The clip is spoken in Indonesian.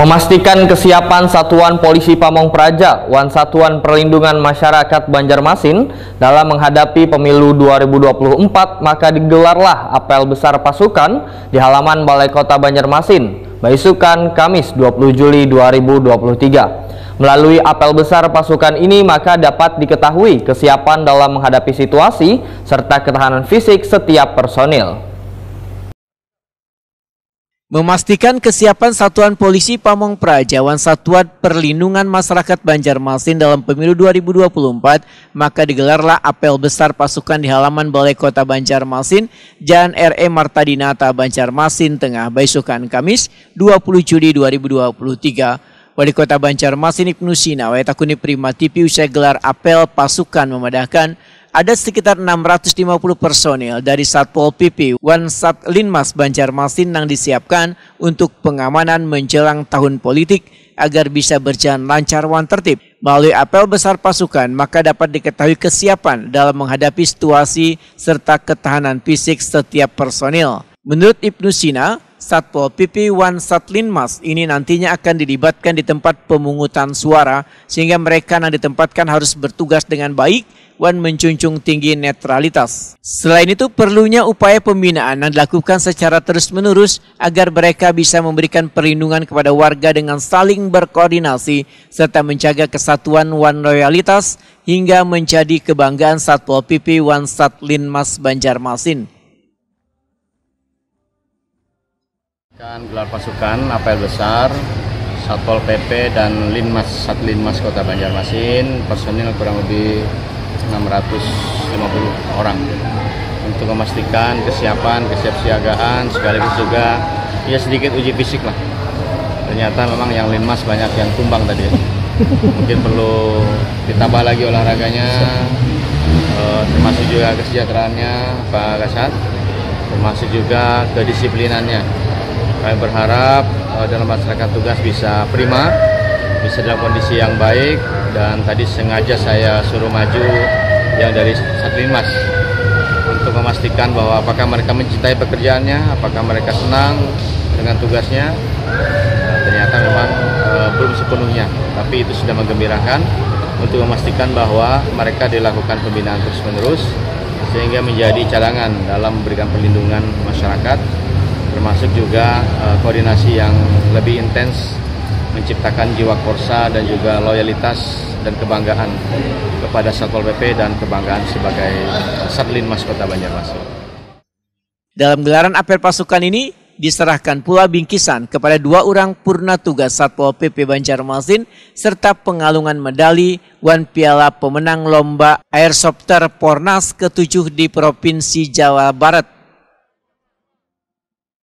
Memastikan kesiapan Satuan Polisi Pamong Praja, Satuan Perlindungan Masyarakat Banjarmasin dalam menghadapi pemilu 2024, maka digelarlah apel besar pasukan di halaman Balai Kota Banjarmasin, Baisukan, Kamis 20 Juli 2023. Melalui apel besar pasukan ini, maka dapat diketahui kesiapan dalam menghadapi situasi serta ketahanan fisik setiap personil. Memastikan kesiapan Satuan Polisi Pamong Praja, Satuan Perlindungan Masyarakat Banjarmasin dalam pemilu 2024, maka digelarlah apel besar pasukan di halaman Balai Kota Banjarmasin, Jalan R.E. Martadinata, Banjarmasin Tengah, Baisukan, Kamis 20 Juli 2023. Wali Kota Banjarmasin Ibnu Sina Wayatakuni Prima TV usai gelar apel pasukan memadahkan ada sekitar 650 personil dari Satpol PP Satlinmas Banjarmasin yang disiapkan untuk pengamanan menjelang tahun politik agar bisa berjalan lancar wan tertib. Melalui apel besar pasukan, maka dapat diketahui kesiapan dalam menghadapi situasi serta ketahanan fisik setiap personil. Menurut Ibnu Sina, Satpol PP Satlinmas ini nantinya akan dilibatkan di tempat pemungutan suara sehingga mereka yang ditempatkan harus bertugas dengan baik dan menjunjung tinggi netralitas. Selain itu, perlunya upaya pembinaan yang dilakukan secara terus-menerus agar mereka bisa memberikan perlindungan kepada warga dengan saling berkoordinasi serta menjaga kesatuan loyalitas hingga menjadi kebanggaan Satpol PP Satlinmas Banjarmasin. Gelar pasukan apel besar Satpol PP dan Satlinmas Kota Banjarmasin, personil kurang lebih 650 orang untuk memastikan kesiapan, kesiapsiagaan, sekaligus juga ya sedikit uji fisik lah. Ternyata memang yang Linmas banyak yang tumbang tadi ya. Mungkin perlu ditambah lagi olahraganya, termasuk juga kesejahteraannya Pak Kasat, termasuk juga kedisiplinannya. Kami berharap dalam melaksanakan tugas bisa prima, bisa dalam kondisi yang baik, dan tadi sengaja saya suruh maju yang dari Satlinmas untuk memastikan bahwa apakah mereka mencintai pekerjaannya, apakah mereka senang dengan tugasnya. Ternyata memang belum sepenuhnya, tapi itu sudah menggembirakan untuk memastikan bahwa mereka dilakukan pembinaan terus-menerus sehingga menjadi cadangan dalam memberikan perlindungan masyarakat, termasuk juga koordinasi yang lebih intens, menciptakan jiwa korsa dan juga loyalitas dan kebanggaan kepada Satpol PP dan kebanggaan sebagai Satlinmas Kota Banjarmasin. Dalam gelaran apel pasukan ini diserahkan pula bingkisan kepada 2 orang purna tugas Satpol PP Banjarmasin serta pengalungan medali piala pemenang lomba Airsofter Pornas ke-7 di Provinsi Jawa Barat.